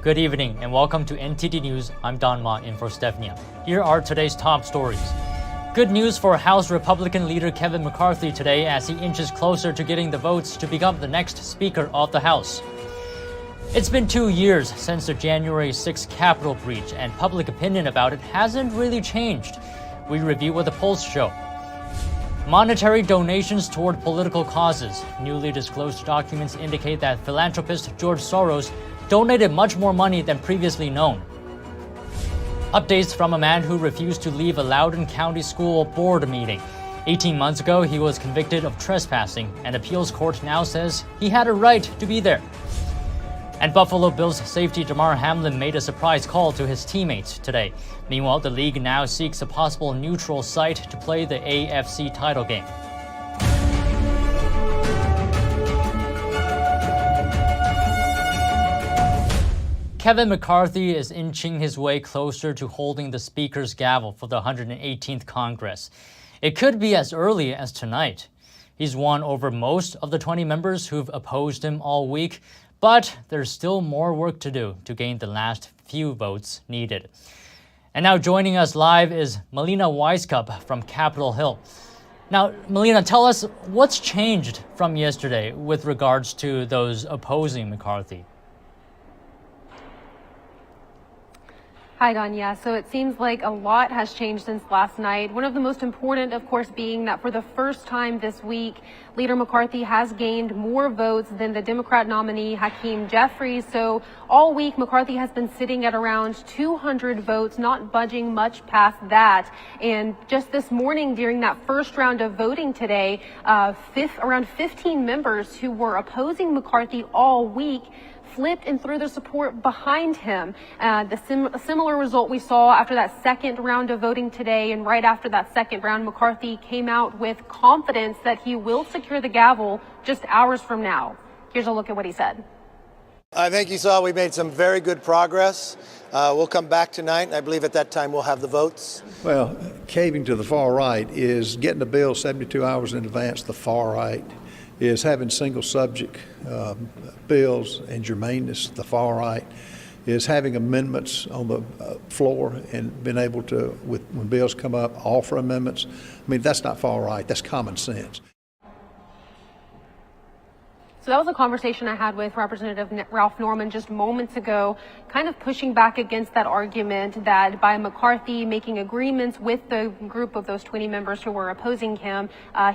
Good evening and welcome to NTD News. I'm Damar in for Stefania. Here are today's top stories. Good news for House Republican leader Kevin McCarthy today as he inches closer to getting the votes to become the next Speaker of the House. It's been 2 years since the January 6th Capitol breach, and public opinion about it hasn't really changed. We review what the polls show. Monetary donations toward political causes. Newly disclosed documents indicate that philanthropist George Soros donated much more money than previously known. Updates from a man who refused to leave a Loudoun County School Board meeting. 18 months ago, he was convicted of trespassing. An appeals court now says he had a right to be there. And Buffalo Bills safety Damar Hamlin made a surprise call to his teammates today. Meanwhile, the league now seeks a possible neutral site to play the AFC title game. Kevin McCarthy is inching his way closer to holding the Speaker's gavel for the 118th Congress. It could be as early as tonight. He's won over most of the 20 members who've opposed him all week, but there's still more work to do to gain the last few votes needed. And now joining us live is Melina Weisskopf from Capitol Hill. Now, Melina, tell us what's changed from yesterday with regards to those opposing McCarthy. Hi, Don. Yeah, so it seems like a lot has changed since last night. One of the most important, of course, being that for the first time this week, Leader McCarthy has gained more votes than the Democrat nominee, Hakeem Jeffries. So all week, McCarthy has been sitting at around 200 votes, not budging much past that. And just this morning, during that first round of voting today, around 15 members who were opposing McCarthy all week flipped and threw their support behind him. A similar result we saw after that second round of voting today, and right after that second round, McCarthy came out with confidence that he will secure the gavel just hours from now. Here's a look at what he said. I think you saw we made some very good progress. We'll come back tonight, and I believe at that time we'll have the votes. Well, caving to the far right is getting the bill 72 hours in advance. The far right is having single subject bills and germaneness. The far right is having amendments on the floor and being able to, when bills come up, offer amendments. I mean, that's not far right, that's common sense. So that was a conversation I had with Representative Ralph Norman just moments ago, kind of pushing back against that argument that by McCarthy making agreements with the group of those 20 members who were opposing him,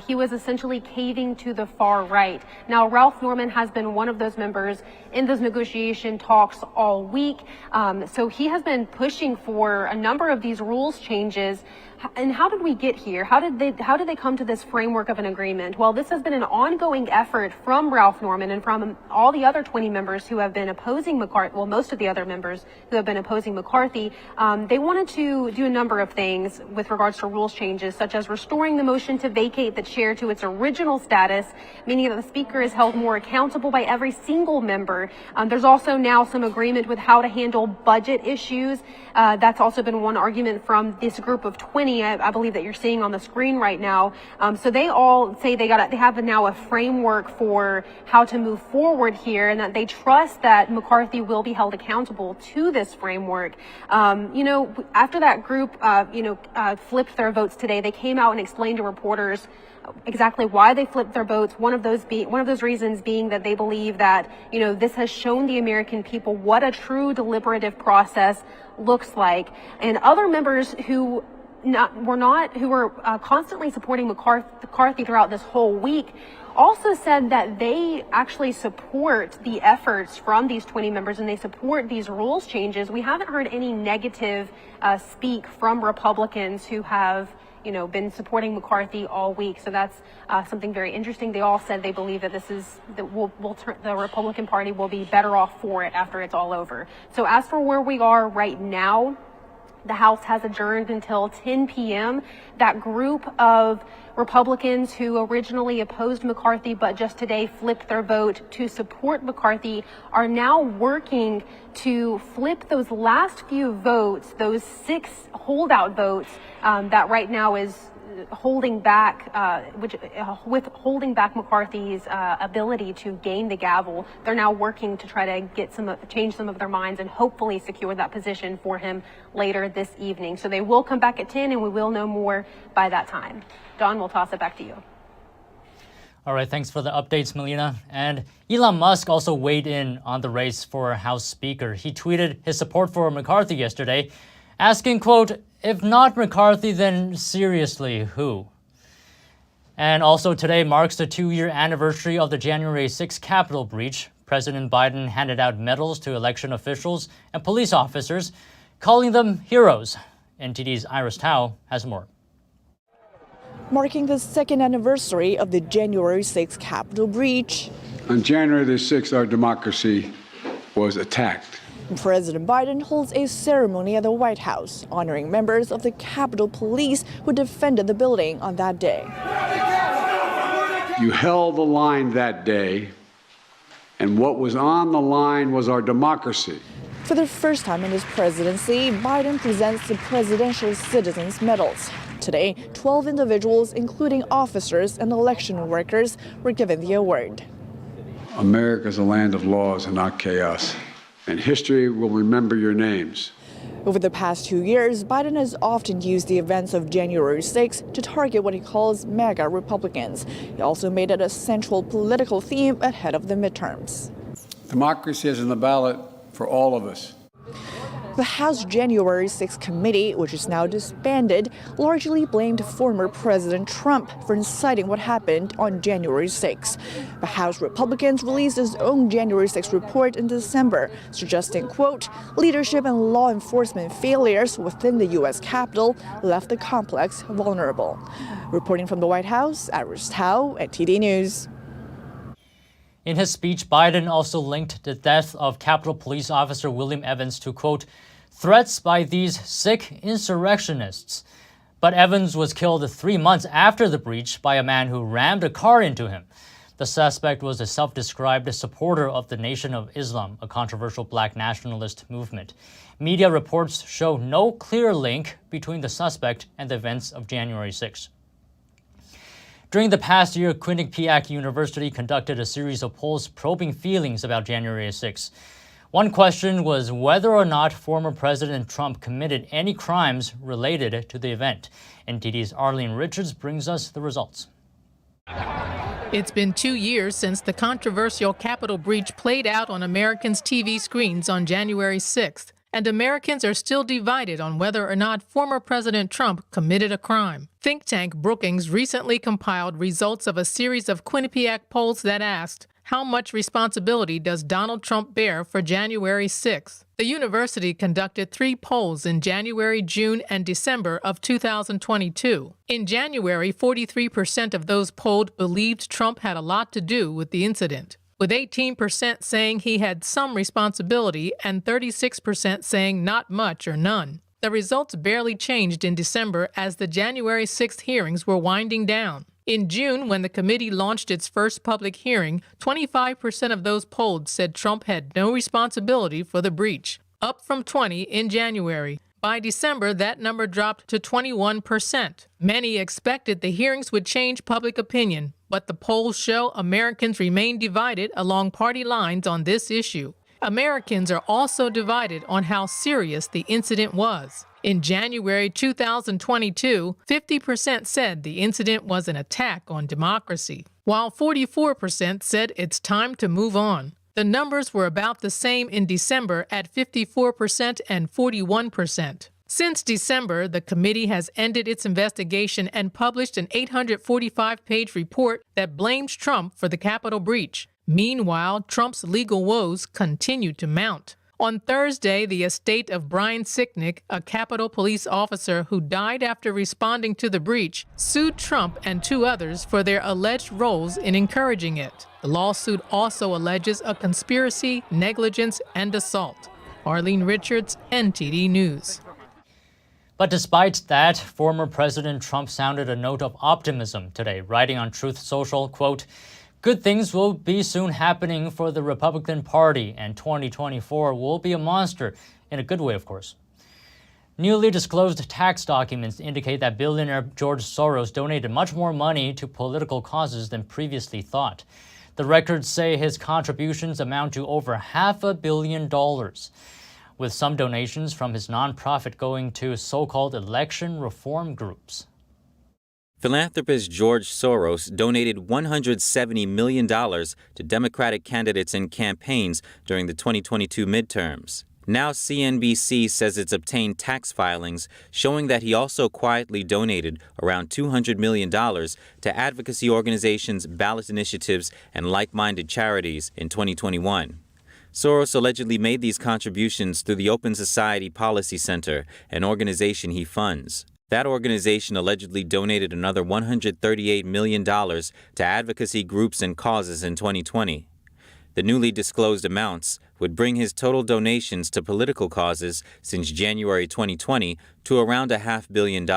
he was essentially caving to the far right. Now, Ralph Norman has been one of those members in those negotiation talks all week. So he has been pushing for a number of these rules changes. And how did we get here? How did they come to this framework of an agreement? Well, this has been an ongoing effort from Ralph Norman and from all the other 20 members who have been opposing McCarthy, well, most of the other members who have been opposing McCarthy. They wanted to do a number of things with regards to rules changes, such as restoring the motion to vacate the chair to its original status, meaning that the Speaker is held more accountable by every single member. There's also now some agreement with how to handle budget issues. That's also been one argument from this group of 20. I believe that you're seeing on the screen right now. So they all say they have now a framework for how to move forward here, and that they trust that McCarthy will be held accountable to this framework. After that group, flipped their votes today, they came out and explained to reporters exactly why they flipped their votes. One of those reasons being that they believe that, this has shown the American people what a true deliberative process looks like. And other members who were constantly supporting McCarthy throughout this whole week also said that they actually support the efforts from these 20 members and they support these rules changes. We haven't heard any negative speak from Republicans who have been supporting McCarthy all week. So that's something very interesting. They all said they believe that the Republican Party will be better off for it after it's all over. So as for where we are right now, the House has adjourned until 10 p.m. That group of Republicans who originally opposed McCarthy but just today flipped their vote to support McCarthy are now working to flip those last few votes, those 6 holdout votes that right now is holding back, with holding back McCarthy's ability to gain the gavel. They're now working to try to change some of their minds and hopefully secure that position for him later this evening. So they will come back at 10, and we will know more by that time. Don, we'll toss it back to you. All right, thanks for the updates, Melina. And Elon Musk also weighed in on the race for House Speaker. He tweeted his support for McCarthy yesterday, asking, quote, "If not McCarthy, then seriously, who?" And also today marks the 2-year anniversary of the January 6th Capitol breach. President Biden handed out medals to election officials and police officers, calling them heroes. NTD's Iris Tao has more. Marking the second anniversary of the January 6th Capitol breach. On January the 6th, our democracy was attacked. President Biden holds a ceremony at the White House, honoring members of the Capitol Police who defended the building on that day. You held the line that day, and what was on the line was our democracy. For the first time in his presidency, Biden presents the Presidential Citizens Medals. Today, 12 individuals, including officers and election workers, were given the award. America is a land of laws and not chaos, and history will remember your names. Over the past 2 years, Biden has often used the events of January 6 to target what he calls MAGA Republicans. He also made it a central political theme ahead of the midterms. Democracy is in the ballot for all of us. The House January 6 committee, which is now disbanded, largely blamed former President Trump for inciting what happened on January 6. The House Republicans released its own January 6 report in December, suggesting, quote, leadership and law enforcement failures within the U.S. Capitol left the complex vulnerable. Reporting from the White House, Iris Tao, NTD News. In his speech, Biden also linked the death of Capitol Police Officer William Evans to, quote, threats by these sick insurrectionists. But Evans was killed 3 months after the breach by a man who rammed a car into him. The suspect was a self-described supporter of the Nation of Islam, a controversial black nationalist movement. Media reports show no clear link between the suspect and the events of January 6. During the past year, Quinnipiac University conducted a series of polls probing feelings about January 6. One question was whether or not former President Trump committed any crimes related to the event. NTD's Arlene Richards brings us the results. It's been 2 years since the controversial Capitol breach played out on Americans' TV screens on January 6th, and Americans are still divided on whether or not former President Trump committed a crime. Think tank Brookings recently compiled results of a series of Quinnipiac polls that asked, how much responsibility does Donald Trump bear for January 6th? The university conducted 3 polls in January, June, and December of 2022. In January, 43% of those polled believed Trump had a lot to do with the incident, with 18% saying he had some responsibility and 36% saying not much or none. The results barely changed in December as the January 6th hearings were winding down. In June, when the committee launched its first public hearing, 25% of those polled said Trump had no responsibility for the breach, up from 20% in January. By December, that number dropped to 21%. Many expected the hearings would change public opinion, but the polls show Americans remain divided along party lines on this issue. Americans are also divided on how serious the incident was. In January 2022, 50% said the incident was an attack on democracy, while 44% said it's time to move on. The numbers were about the same in December at 54% and 41%. Since December, the committee has ended its investigation and published an 845-page report that blames Trump for the Capitol breach. Meanwhile, Trump's legal woes continue to mount. On Thursday, the estate of Brian Sicknick, a Capitol Police officer who died after responding to the breach, sued Trump and 2 others for their alleged roles in encouraging it. The lawsuit also alleges a conspiracy, negligence, and assault. Arlene Richards, NTD News. But despite that, former President Trump sounded a note of optimism today, writing on Truth Social, quote, good things will be soon happening for the Republican Party, and 2024 will be a monster, in a good way, of course. Newly disclosed tax documents indicate that billionaire George Soros donated much more money to political causes than previously thought. The records say his contributions amount to over $500 million, with some donations from his nonprofit going to so-called election reform groups. Philanthropist George Soros donated $170 million to Democratic candidates and campaigns during the 2022 midterms. Now CNBC says it's obtained tax filings showing that he also quietly donated around $200 million to advocacy organizations, ballot initiatives, and like-minded charities in 2021. Soros allegedly made these contributions through the Open Society Policy Center, an organization he funds. That organization allegedly donated another $138 million to advocacy groups and causes in 2020. The newly disclosed amounts would bring his total donations to political causes since January 2020 to around $500 million.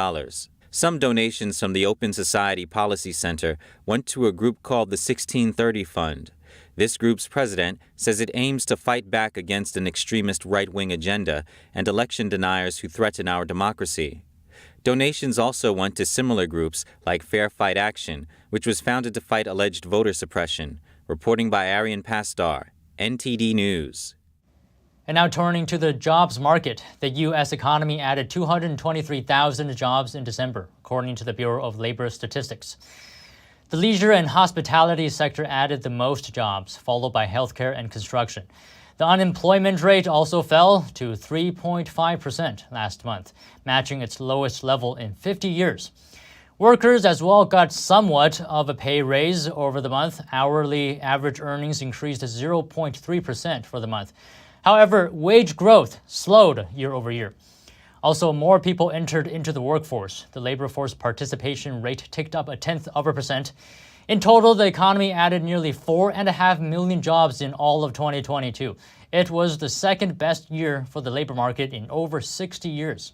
Some donations from the Open Society Policy Center went to a group called the 1630 Fund. This group's president says it aims to fight back against an extremist right-wing agenda and election deniers who threaten our democracy. Donations also went to similar groups like Fair Fight Action, which was founded to fight alleged voter suppression. Reporting by Arian Pastar, NTD News. And now turning to the jobs market, the U.S. economy added 223,000 jobs in December, according to the Bureau of Labor Statistics. The leisure and hospitality sector added the most jobs, followed by healthcare and construction. The unemployment rate also fell to 3.5% last month, matching its lowest level in 50 years. Workers as well got somewhat of a pay raise over the month. Hourly average earnings increased 0.3% for the month. However, wage growth slowed year over year. Also, more people entered into the workforce. The labor force participation rate ticked up 0.1%. In total, the economy added nearly 4.5 million jobs in all of 2022. It was the second best year for the labor market in over 60 years.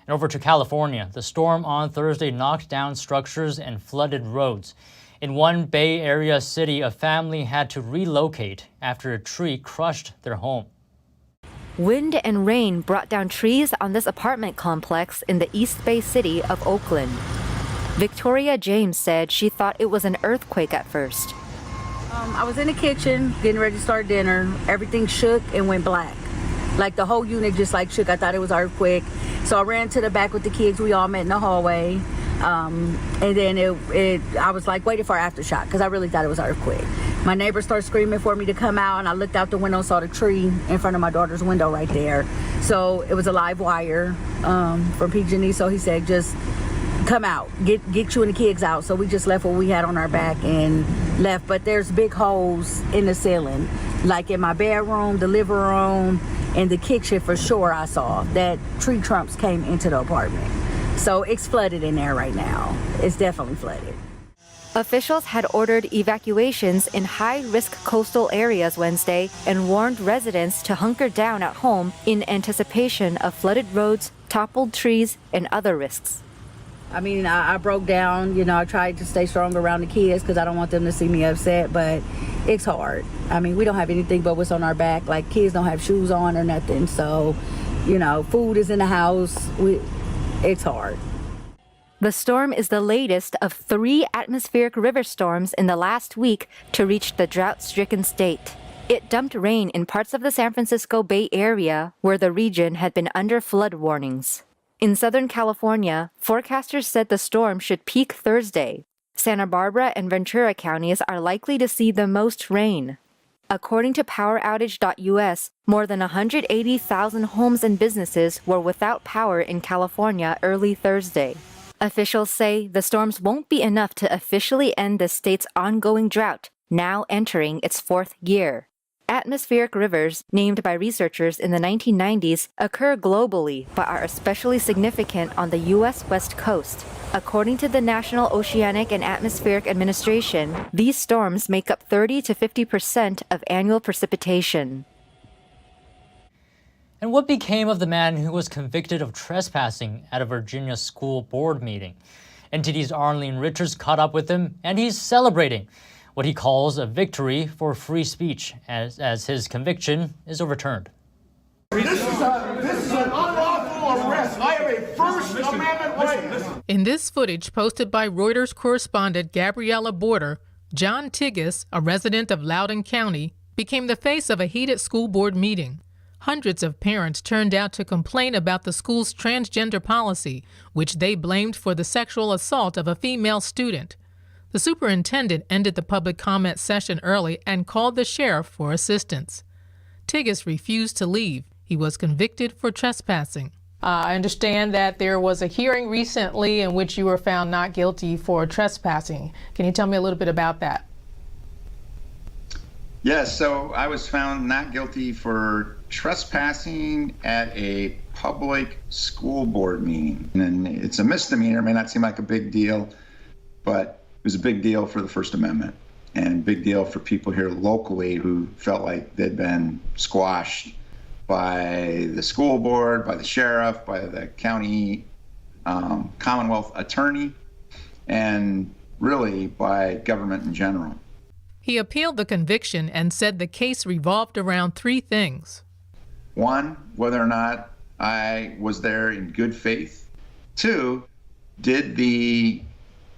And over to California, the storm on Thursday knocked down structures and flooded roads. In one Bay Area city, a family had to relocate after a tree crushed their home. Wind and rain brought down trees on this apartment complex in the East Bay city of Oakland. Victoria James said she thought it was an earthquake at first. I was in the kitchen getting ready to start dinner. Everything shook and went black. Like the whole unit just like shook. I thought it was an earthquake. So I ran to the back with the kids. We all met in the hallway. And then I was like waiting for aftershock because I really thought it was an earthquake. My neighbor started screaming for me to come out, and I looked out the window and saw the tree in front of my daughter's window right there. So it was a live wire from PG&E. So he said, just come out, get you and the kids out. So we just left what we had on our back and left. But there's big holes in the ceiling, like in my bedroom, the living room, and the kitchen for sure. I saw that tree trunks came into the apartment. So it's flooded in there right now. It's definitely flooded. Officials had ordered evacuations in high-risk coastal areas Wednesday and warned residents to hunker down at home in anticipation of flooded roads, toppled trees, and other risks. I mean, I broke down. You know, I tried to stay strong around the kids because I don't want them to see me upset, but it's hard. I mean, we don't have anything but what's on our back. Like, kids don't have shoes on or nothing. So, you know, food is in the house. It's hard. The storm is the latest of 3 atmospheric river storms in the last week to reach the drought-stricken state. It dumped rain in parts of the San Francisco Bay Area where the region had been under flood warnings. In Southern California, forecasters said the storm should peak Thursday. Santa Barbara and Ventura counties are likely to see the most rain. According to PowerOutage.us, more than 180,000 homes and businesses were without power in California early Thursday. Officials say the storms won't be enough to officially end the state's ongoing drought, now entering its 4th year. Atmospheric rivers, named by researchers in the 1990s, occur globally but are especially significant on the U.S. West Coast. According to the National Oceanic and Atmospheric Administration, these storms make up 30 to 50% of annual precipitation. And what became of the man who was convicted of trespassing at a Virginia school board meeting? NTD's Arlene Richards caught up with him, and he's celebrating what he calls a victory for free speech as his conviction is overturned. This is This is an unlawful arrest. I have a First Amendment right. In this footage posted by Reuters correspondent Gabriella Border, John Tigges, a resident of Loudoun County, became the face of a heated school board meeting. Hundreds of parents turned out to complain about the school's transgender policy, which they blamed for the sexual assault of a female student. The superintendent ended the public comment session early and called the sheriff for assistance. Tigges refused to leave. He was convicted for trespassing. I understand that there was a hearing recently in which you were found not guilty for trespassing. Can you tell me a little bit about that? Yes, so I was found not guilty for trespassing at a public school board meeting. And it's a misdemeanor, it may not seem like a big deal, but it was a big deal for the First Amendment and a big deal for people here locally who felt like they'd been squashed by the school board, by the sheriff, by the county Commonwealth attorney, and really by government in general. He appealed the conviction and said the case revolved around three things. One, whether or not I was there in good faith. Two, did the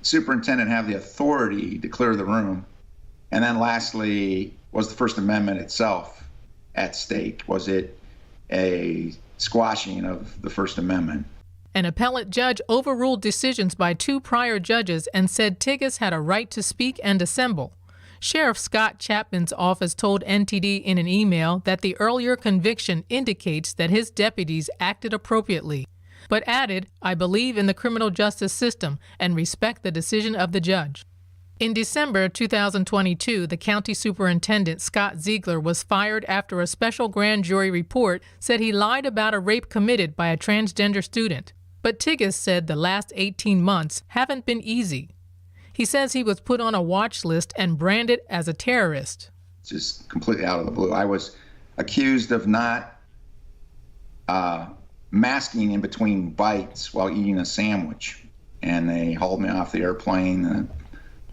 superintendent have the authority to clear the room? And then lastly, was the First Amendment itself at stake? Was it a squashing of the First Amendment? An appellate judge overruled decisions by two prior judges and said Tigges had a right to speak and assemble. Sheriff Scott Chapman's office told NTD in an email that the earlier conviction indicates that his deputies acted appropriately, but added, "I believe in the criminal justice system and respect the decision of the judge." In December 2022, the county superintendent, Scott Ziegler, was fired after a special grand jury report said he lied about a rape committed by a transgender student. But Tigges said the last 18 months haven't been easy. He says he was put on a watch list and branded as a terrorist. Just completely out of the blue. I was accused of not masking in between bites while eating a sandwich. And they hauled me off the airplane. The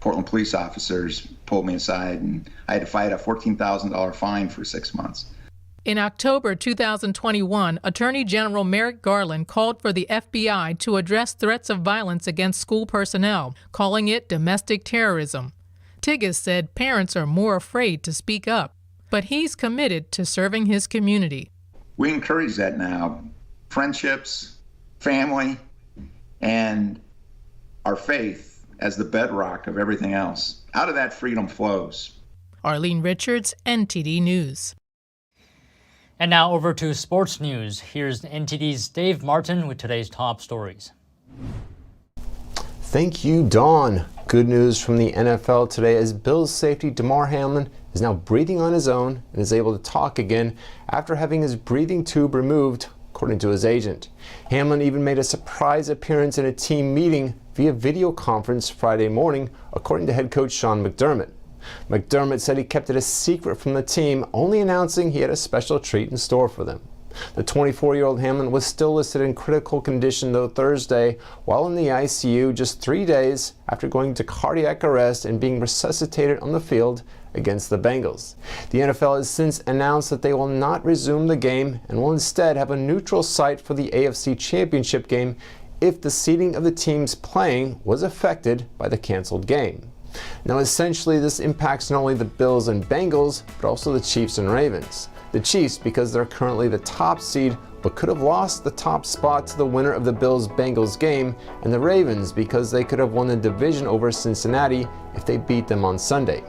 Portland police officers pulled me aside, and I had to fight a $14,000 fine for 6 months. In October 2021, Attorney General Merrick Garland called for the FBI to address threats of violence against school personnel, calling it domestic terrorism. Tigges said parents are more afraid to speak up, but he's committed to serving his community. We encourage that now. Friendships, family, and our faith as the bedrock of everything else. Out of that, freedom flows. Arlene Richards, NTD News. And now over to sports news. Here's NTD's Dave Martin with today's top stories. Thank you, Dawn. Good news from the NFL today as Bills safety Damar Hamlin is now breathing on his own and is able to talk again after having his breathing tube removed, according to his agent. Hamlin even made a surprise appearance in a team meeting via video conference Friday morning, according to head coach Sean McDermott. McDermott said he kept it a secret from the team, only announcing he had a special treat in store for them. The 24-year-old Hamlin was still listed in critical condition, though, Thursday, while in the ICU just 3 days after going into cardiac arrest and being resuscitated on the field against the Bengals. The NFL has since announced that they will not resume the game and will instead have a neutral site for the AFC Championship game if the seeding of the teams playing was affected by the canceled game. Now, essentially, this impacts not only the Bills and Bengals, but also the Chiefs and Ravens. The Chiefs because they're currently the top seed, but could have lost the top spot to the winner of the Bills-Bengals game, and the Ravens because they could have won the division over Cincinnati if they beat them on Sunday.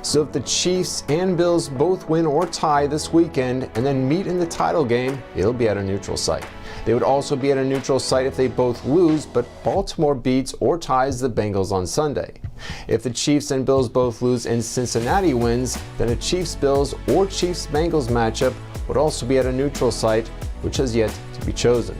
So if the Chiefs and Bills both win or tie this weekend and then meet in the title game, it'll be at a neutral site. They would also be at a neutral site if they both lose, but Baltimore beats or ties the Bengals on Sunday. If the Chiefs and Bills both lose and Cincinnati wins, then a Chiefs-Bills or Chiefs-Bengals matchup would also be at a neutral site, which has yet to be chosen.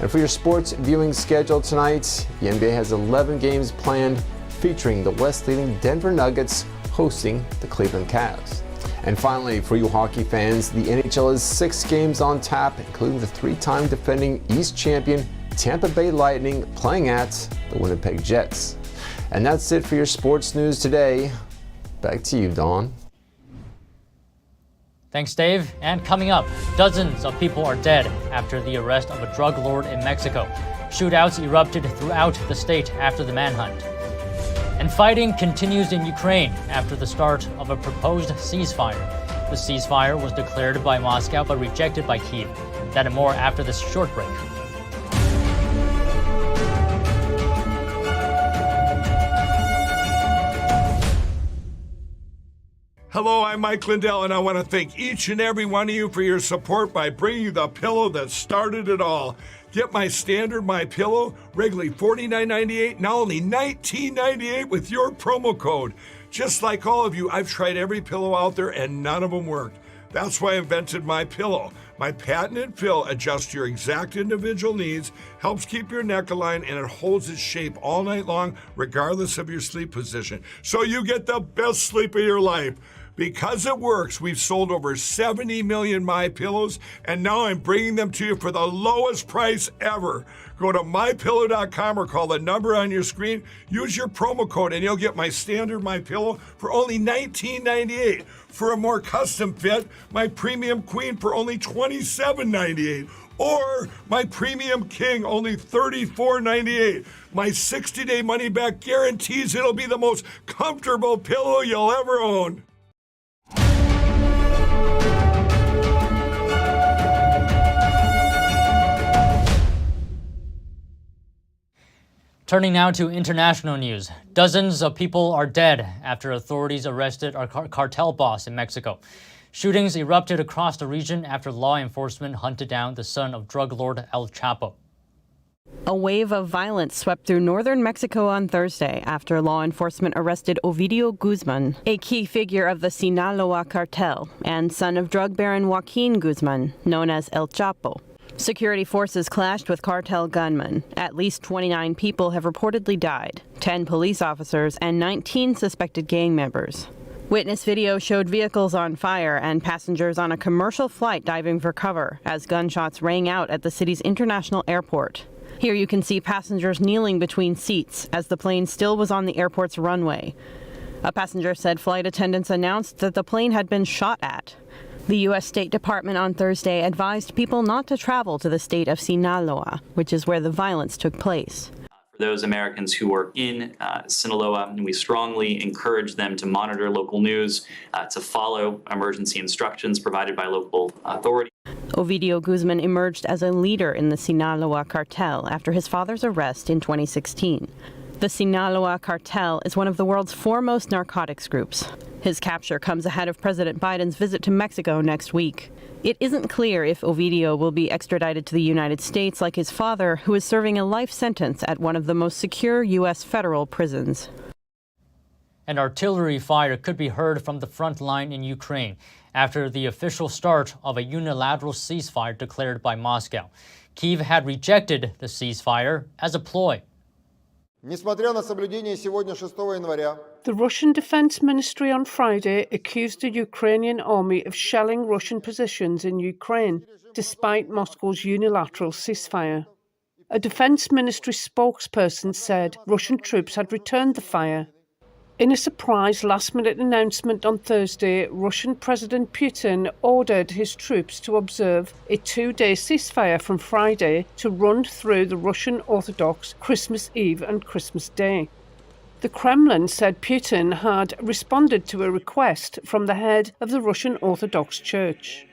And for your sports viewing schedule tonight, the NBA has 11 games planned, featuring the West-leading Denver Nuggets hosting the Cleveland Cavs. And finally, for you hockey fans, the NHL has 6 games on tap, including the 3-time defending East champion Tampa Bay Lightning playing at the Winnipeg Jets. And that's it for your sports news today. Back to you, Dawn. Thanks, Dave. And coming up, dozens of people are dead after the arrest of a drug lord in Mexico. Shootouts erupted throughout the state after the manhunt. And fighting continues in Ukraine after the start of a proposed ceasefire. The ceasefire was declared by Moscow but rejected by Kyiv. That and more after this short break. Hello, I'm Mike Lindell, and I want to thank each and every one of you for your support by bringing you the pillow that started it all. Get my standard My Pillow, regularly $49.98, now only $19.98 with your promo code. Just like all of you, I've tried every pillow out there and none of them worked. That's why I invented My Pillow. My patented fill adjusts to your exact individual needs, helps keep your neck aligned, and it holds its shape all night long, regardless of your sleep position. So you get the best sleep of your life. Because it works, we've sold over 70 million My Pillows, and now I'm bringing them to you for the lowest price ever. Go to MyPillow.com or call the number on your screen. Use your promo code, and you'll get my standard My Pillow for only $19.98. For a more custom fit, my Premium Queen for only $27.98. Or my Premium King, only $34.98. My 60-day money-back guarantees it'll be the most comfortable pillow you'll ever own. Turning now to international news. Dozens of people are dead after authorities arrested a cartel boss in Mexico. Shootings erupted across the region after law enforcement hunted down the son of drug lord El Chapo. A wave of violence swept through northern Mexico on Thursday after law enforcement arrested Ovidio Guzman, a key figure of the Sinaloa cartel and son of drug baron Joaquin Guzman, known as El Chapo. Security forces clashed with cartel gunmen. At least 29 people have reportedly died, 10 police officers and 19 suspected gang members. Witness video showed vehicles on fire and passengers on a commercial flight diving for cover as gunshots rang out at the city's international airport. Here you can see passengers kneeling between seats as the plane still was on the airport's runway. A passenger said flight attendants announced that the plane had been shot at. The U.S. State Department on Thursday advised people not to travel to the state of Sinaloa, which is where the violence took place. For those Americans who are in Sinaloa, we strongly encourage them to monitor local news, to follow emergency instructions provided by local authorities. Ovidio Guzman emerged as a leader in the Sinaloa cartel after his father's arrest in 2016. The Sinaloa cartel is one of the world's foremost narcotics groups. His capture comes ahead of President Biden's visit to Mexico next week. It isn't clear if Ovidio will be extradited to the United States like his father, who is serving a life sentence at one of the most secure U.S. federal prisons. An artillery fire could be heard from the front line in Ukraine after the official start of a unilateral ceasefire declared by Moscow. Kyiv had rejected the ceasefire as a ploy. The Russian Defense Ministry on Friday accused the Ukrainian army of shelling Russian positions in Ukraine, despite Moscow's unilateral ceasefire. A Defense Ministry spokesperson said Russian troops had returned the fire. In a surprise last-minute announcement on Thursday, Russian President Putin ordered his troops to observe a 2-day ceasefire from Friday to run through the Russian Orthodox Christmas Eve and Christmas Day. The Kremlin said Putin had responded to a request from the head of the Russian Orthodox Church.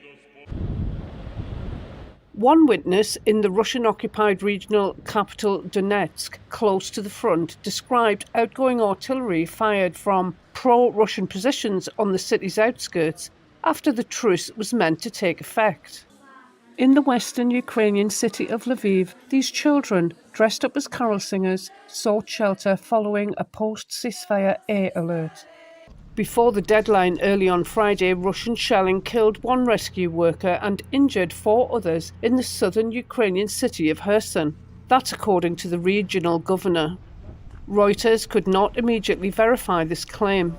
One witness in the Russian-occupied regional capital Donetsk, close to the front, described outgoing artillery fired from pro-Russian positions on the city's outskirts after the truce was meant to take effect. In the western Ukrainian city of Lviv, these children, dressed up as carol singers, sought shelter following a post-ceasefire air alert. Before the deadline early on Friday, Russian shelling killed one rescue worker and injured 4 others in the southern Ukrainian city of Kherson. That's according to the regional governor. Reuters could not immediately verify this claim.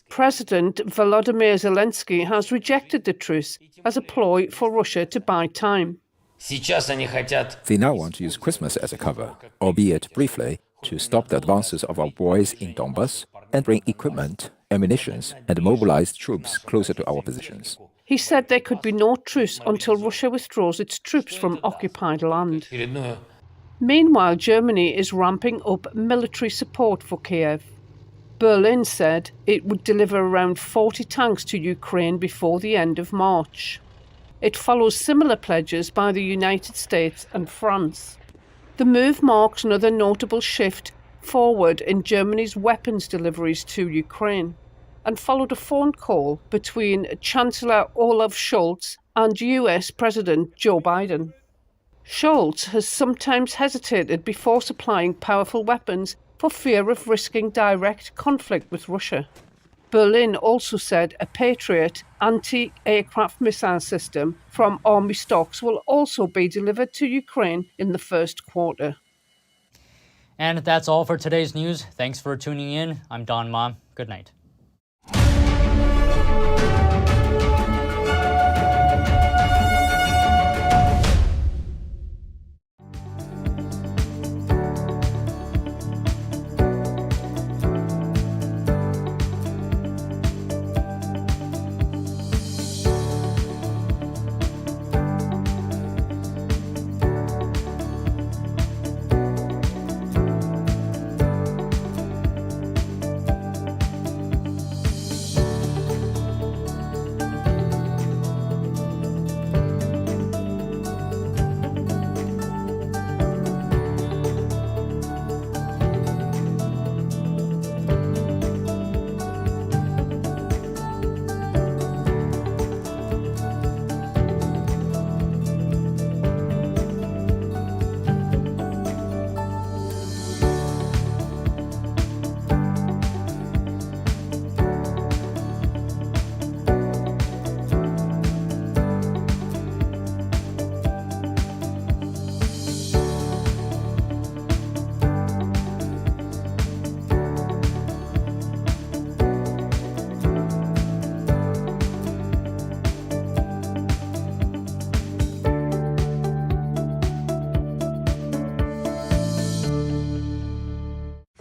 President Volodymyr Zelensky has rejected the truce as a ploy for Russia to buy time. They now want to use Christmas as a cover, albeit briefly, to stop the advances of our boys in Donbas and bring equipment, ammunition, and mobilize troops closer to our positions. He said there could be no truce until Russia withdraws its troops from occupied land. Meanwhile, Germany is ramping up military support for Kiev. Berlin said it would deliver around 40 tanks to Ukraine before the end of March. It follows similar pledges by the United States and France. The move marks another notable shift forward in Germany's weapons deliveries to Ukraine, and followed a phone call between Chancellor Olaf Scholz and US President Joe Biden. Scholz has sometimes hesitated before supplying powerful weapons for fear of risking direct conflict with Russia. Berlin also said a Patriot anti-aircraft missile system from army stocks will also be delivered to Ukraine in the first quarter. And that's all for today's news. Thanks for tuning in. I'm Damar. Good night.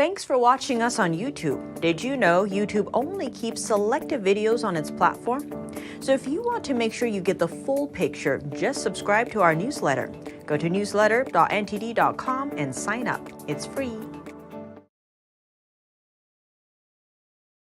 Thanks for watching us on YouTube. Did you know YouTube only keeps selective videos on its platform? So if you want to make sure you get the full picture, just subscribe to our newsletter. Go to newsletter.ntd.com and sign up. It's free.